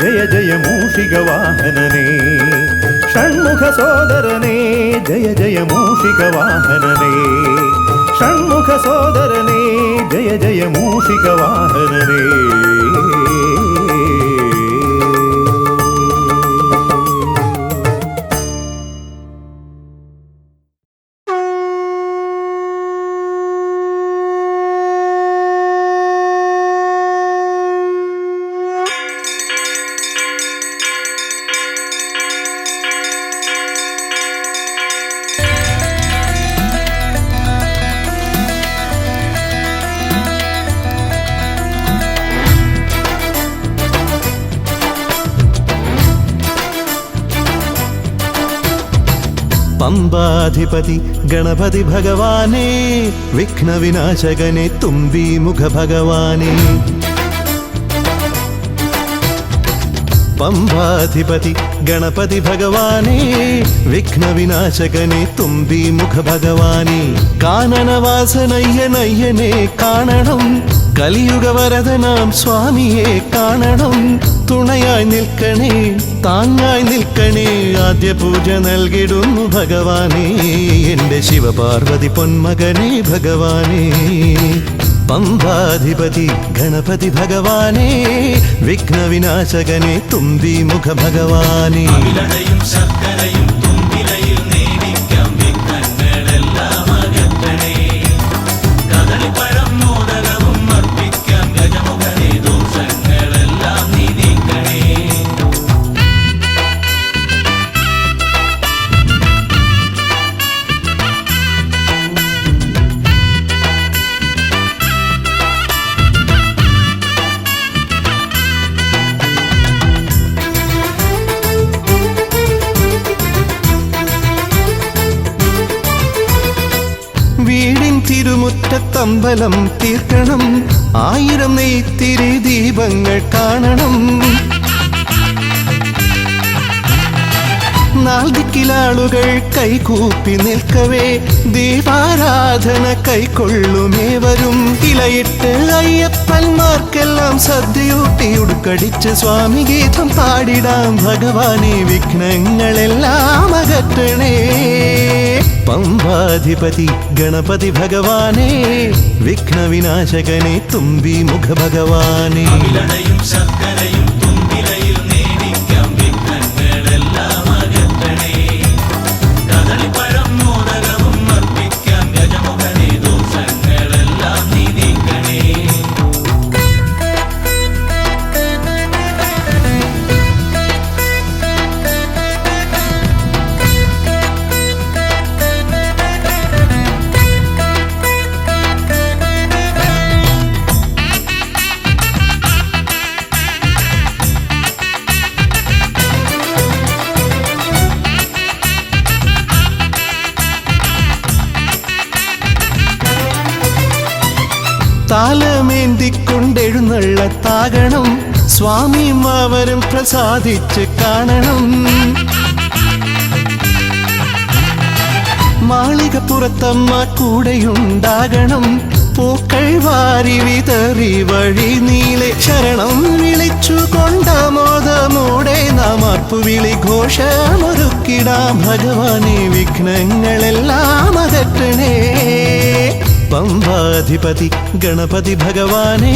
ജയ ജയ മൂഷിക വാഹനനേ. ഷൺമുഖ സോദരനേ ജയ ജയ മൂഷിക വാഹനനേ, ഷൺമുഖ സോദരനേ ജയ ജയ മൂഷിക വാഹനനേ. പമ്പാധിപതി ഗണപതി ഭഗവാനേ വിഘ്നവിനാശകനെ തുമ്പി മുഖ ഭഗവാനേ പമ്പാധിപതി ഗണപതി ഭഗവാനേ വിഘ്നവിനാശകനെ തുമ്പി മുഖ ഭഗവാനേ കാനനവാസനയ്യനയ്യനെ കാണണം കലിയുഗവരദനാം സ്വാമിയെ കാണണം തുണയായി നിൽക്കണേ താങ്ങായി നിൽക്കണേ ആദ്യ പൂജ നൽകിടുന്നു ഭഗവാനേ എൻ്റെ ശിവപാർവതി പൊന്മകനെ ഭഗവാനേ പമ്പാധിപതി ഗണപതി ഭഗവാനേ വിഘ്നവിനാശകനെ തുമ്പി മുഖ ഭഗവാനേ ശർക്കരയും തുമ്പിലയിൽ നേടിക്കാം വിഘ്നങ്ങളെല്ലാം അകറ്റണേ കദളിപ്പഴം മോദകവും അർപ്പിക്കാം ഗജമുഖനെ ദോഷങ്ങളെല്ലാം നീ നീക്കണേ വീടിൻ തിരുമുറ്റത്തമ്പലം തീർക്കണം 1000 നെയ്ത്തിരി ദീപങ്ങൾ കാണണം നാൽദിക്കിലാളുകൾ കൈകൂപ്പി നിൽക്കവേ ദീപാരാധന കൈക്കൊള്ളുമേവരും ഇലയിട്ട് അയ്യപ്പന്മാർക്കെല്ലാം സദ്യയൂട്ടി ഉടുക്കടിച്ച് സ്വാമി ഗീതം പാടിടാം ഭഗവാനെ വിഘ്നങ്ങളെല്ലാം അകറ്റണേ പമ്പാധിപതി ഗണപതി ഭഗവാനേ വിഘ്നവിനാശകനെ തുമ്പി മുഖ ഭഗവാനേ ശർക്കരയും തുമ്പിലയിൽ നേടിക്കാം വിഘ്നങ്ങളെല്ലാം അകറ്റണേ കദളിപ്പഴം മോദകവും അർപ്പിക്കാം ഗജമുഖനെ ദോഷങ്ങളെല്ലാം നീ നീക്കണേ താലമേന്തിക്കൊണ്ടെഴുന്നള്ളത്താകണം സ്വാമിമാവരും പ്രസാദിച്ച് കാണണം മാളികപ്പുറത്തമ്മ കൂടെയുണ്ടാകണം പൂക്കൾ വാരി വിതറി വഴി നീളെ ശരണം വിളിച്ചു കൊണ്ടാമോദമോടെ നാം അർപ്പുവിളി ഘോഷമൊരുക്കിടാം ഭഗവാനെ വിഘ്നങ്ങളെല്ലാം അകറ്റണേ പമ്പാധിപതി ഗണപതി ഭഗവാനേ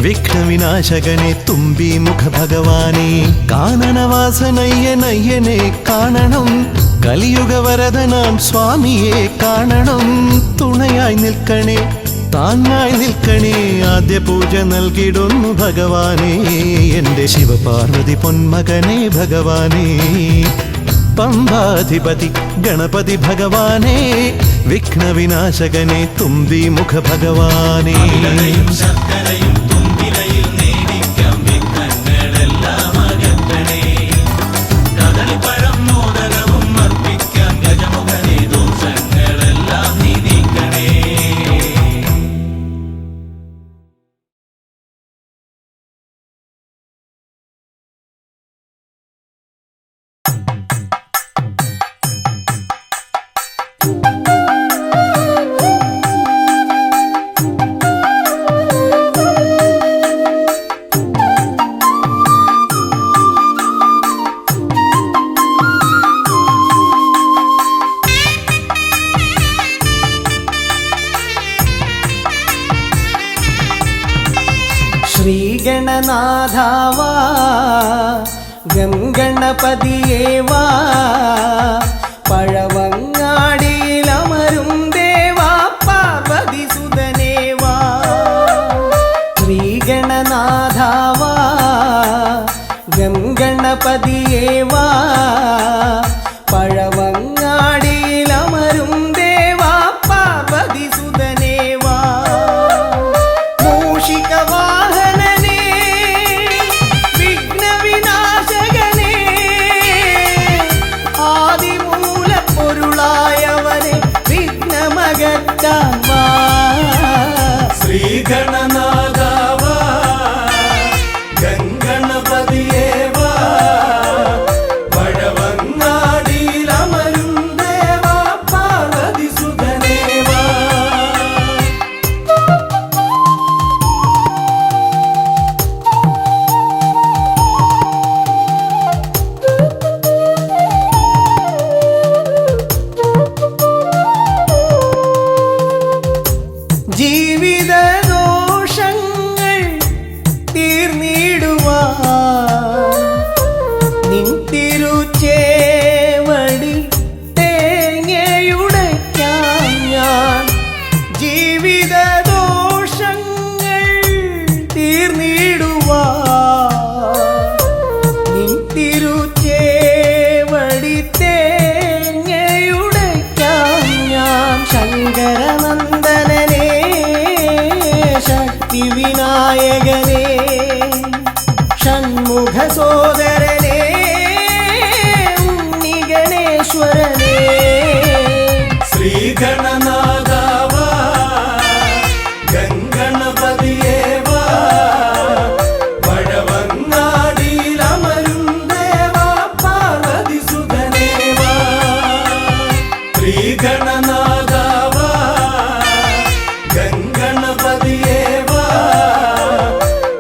വിഘ്നവിനാശകനെ തുമ്പി മുഖ ഭഗവാനേ കാനനവാസനയ്യനയ്യനെ കാണണം കലിയുഗവരദനാം സ്വാമിയെ കാണണം തുണയായി നിൽക്കണേ താങ്ങായി നിൽക്കണേ ആദ്യ പൂജ നൽകിടുന്നു ഭഗവാനേ എൻ്റെ ശിവപാർവതി പൊന്മകനെ ഭഗവാനേ പമ്പാധിപതി ഗണപതി ഭഗവാനേ വിഘ്നവിനാശകനെ തുമ്പി മുഖ ഭഗവാനേ ശർക്കരയും തുമ്പിലയിൽ നേടിക്കാം വിഘ്നങ്ങളെല്ലാം അകറ്റണേ കദളിപ്പഴം മോദകവും അർപ്പിക്കാം ഗജമുഖനെ ദോഷങ്ങളെല്ലാം നീ നീക്കണേ ശ്രീഗണനാഥാവാ ഗംഗണപതിയേവാ പഴവങ്ങാടിയിലമരും ദേവാ പാർവതി സുതനേവാ ശ്രീഗണനാഥാവാ ഗംഗണപതിയേവാ പഴവങ്ങാടിയിലമരും ദേവാ പാർവതി സുതനേവാ മൂഷികവാഹനനേ വിഘ്നവിനാശകനേ ആദിമൂലപ്പൊരുളാ പൂജിക്കാൻ വാ. ശ്രീഗണനാഥാവാ ഗംഗണപതിയേ വാ പഴവങ്ങാടിയിലമരും ദേവാ പാർവതി സുതനേ വാ. ജീവിത ദോഷങ്ങൾ തീർന്നിടുവാൻ നിൻ തിരുച്ചേവടി തേങ്ങയുടയ്ക്കാൻ ഞാൻ. ജീവിത ദോഷങ്ങൾ തീർന്നിടുവാൻ നിൻ തിരുച്ചേവടി തേങ്ങയുടയ്ക്കാൻ ഞാൻ. ശങ്കരനന്ദനനേ ശക്തി വിനായകനേ ഷൺമുഖ സോദരനേ ഉണ്ണി ഗണേശ്വരനേ. ശ്രീഗണനാഥാവാ ഗംഗണപതിയേ വാ പഴവങ്ങാടിയിലമരും ദേവാ പാർവതി സുതനേ വാ. ശ്രീഗണനാഥാവാ ഗംഗണപതിയേ വാ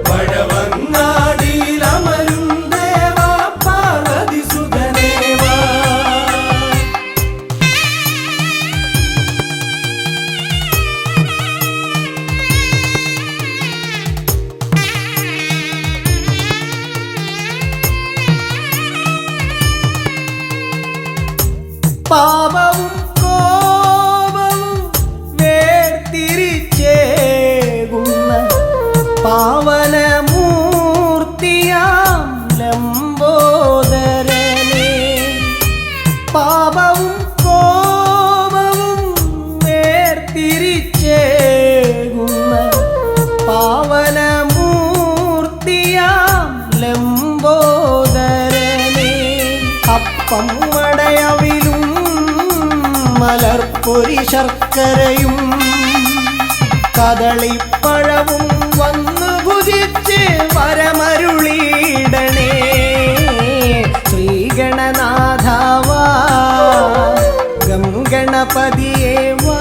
പഴവങ്ങാടിയിലമരും ദേവാ പാർവതി സുതനേ വാ. പാപവും കോപവും വേർതിരിച്ചേകുന്ന പാവനമൂർത്തിയാം ലംബോദരനേ. പാപവും കോപവും വേർതിരിച്ചേകുന്ന പാവനമൂർത്തിയാം ലംബോദരനേ. അപ്പം മടയവിലും മലർപ്പൊരി ശർക്കരയും കദളിപ്പഴവും വന്നു ഭുജിച്ച് വരമരുളിയിടണേ. ശ്രീഗണനാഥാവാ ഗംഗണപതിയേ വാ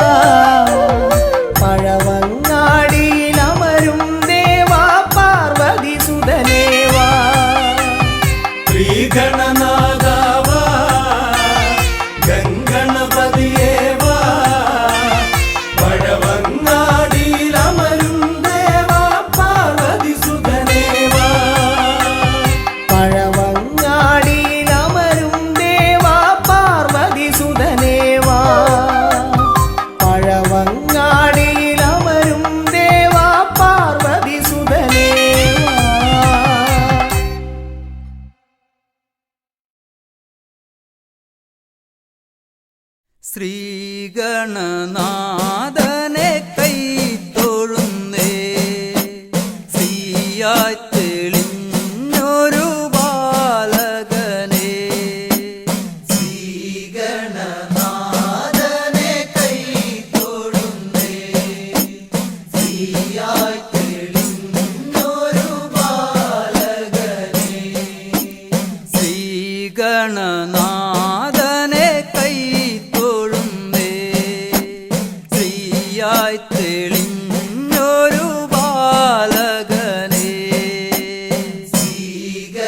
പഴവങ്ങാടിയിലമരും ദേവാ പാർവതി സുതനേ വാ. ശ്രീഗണനാഥാവാ ഗംഗണപതിയേ വാ പഴവങ്ങാടിയിലമരും ദേവാ പാർവതി സുതനേ വാ. പഴവങ്ങാടിയിലമരും ദേവാ പാർവതി സുതനേ വാ. പഴവങ്ങാടിയിലമരും ദേവാ പാർവതി സുതനേ വാ. ശ്രീഗണനാഥനെ കൈ തൊഴുന്നേ ശ്രീയായി തെളിഞ്ഞൊരു ബാലകനെ. ശ്രീഗണനാഥനെ കൈ തൊഴുന്നേ ശ്രീയായി തെളിഞ്ഞൊരു ബാലകനേ. ശ്രീഗണനാഥനെ കൈ തൊഴുന്നേ ശ്രീയായി തെളിഞ്ഞൊരു ബാലകനെ. ശ്രീഗണനാഥനെ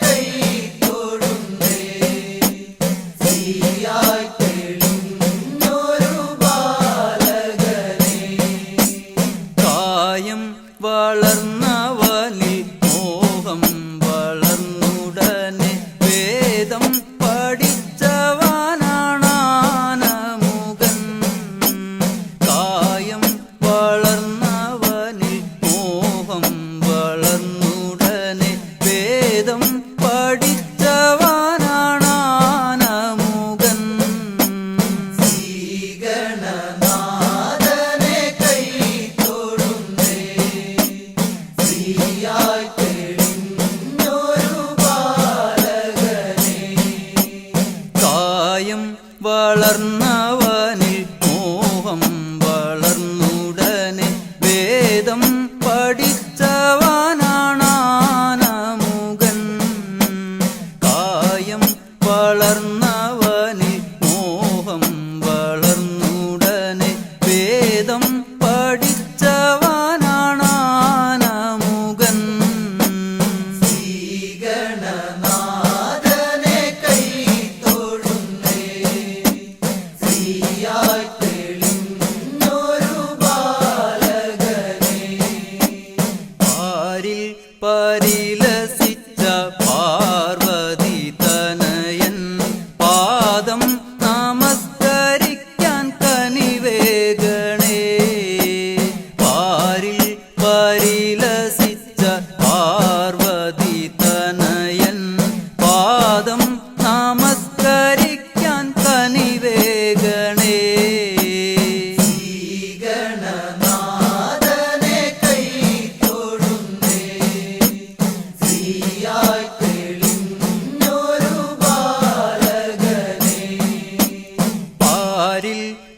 കൈ തൊഴുന്നേ ശ്രീയായി തെളിഞ്ഞൊരു ബാലകനേ. കായം വളർന്നവനിൽ മോഹം വളർന്നുടനെ വേദം പഠിച്ചവനാണാനമുഖൻ.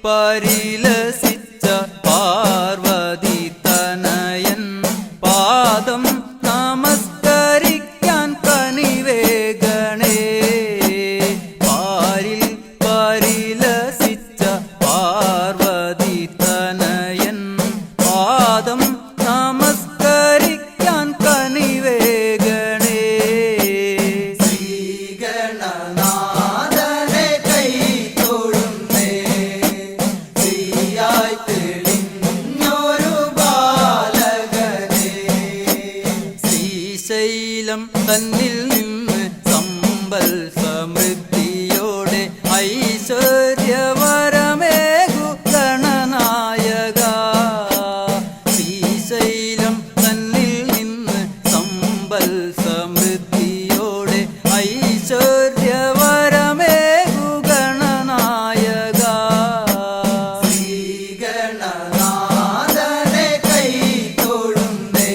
പരിലസിച്ച പാർവതി തനയൻ പാദം നമസ്കരിക്കാൻ കനിവേഗണേ പാരിൽ പരിലസിച്ച പാർവതി തനയൻ പാദം നമസ്കരിക്കാൻ കനിവേഗണേ ശ്രീഗണനാഥനെ കൈ തൊഴുന്നേ ശ്രീയായി തെളിഞ്ഞൊരു ബാലകനെ ശ്രീശൈലം തന്നിൽ നിന്ന് സമ്പൽ സമൃദ്ധിയോടെ ഐശ്വര്യവരമേകു ഗണനായക ശ്രീശൈലം തന്നിൽ നിന്ന് സമ്പൽ സമൃദ്ധിയോടെ ഐശ്വര്യവരമേകു ഗണനായക ശ്രീഗണനാഥനെ കൈ തൊഴുന്നേ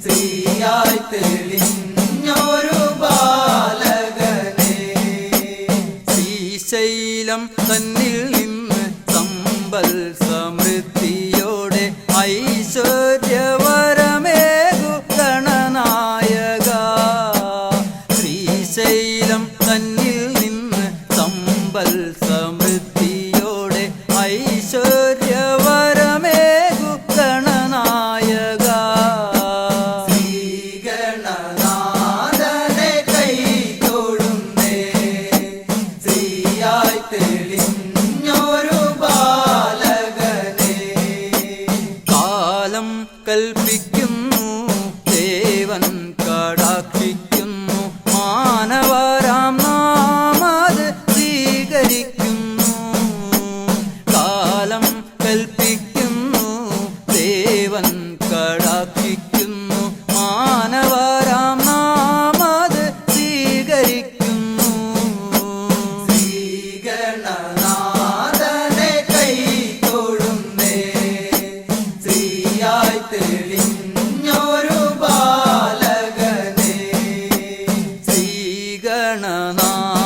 ശ്രീയായി തെളിഞ്ഞൊരു ബാലകനെ ശ്രീശൈലം തന്നിൽ നിന്ന് സമ്പൽ സമൃദ്ധിയോടെ ഐശ്വര്യവരമേകു ഗണനായക ശ്രീശൈലം തന്നിൽ നിന്ന് സമ്പൽ സമൃദ്ധിയോടെ ഐശ്വര്യവരമേകു ഗണനായക ശ്രീഗണനാഥനെ കൈ തൊഴുന്നേ ശ്രീയായി തെളിഞ്ഞൊരു ബാലകനെ കാലം കൽപ്പിക്കുന്നു ദേവൻ കടാക്ഷിക്കുന്നു മാനവരാം നാമത് സ്വീകരിക്കുന്നു കാലം കൽപ്പിക്കുന്നു ദേവൻ കടാക്ഷിക്കുന്നു മാനവരാം നാമത് സ്വീകരിക്കുന്നു ശ്രീഗണനാഥനെ കൈ തൊഴുന്നേ ശ്രീയായി തെളിഞ്ഞൊരു ബാലകനെ ശ്രീഗണനാഥനെ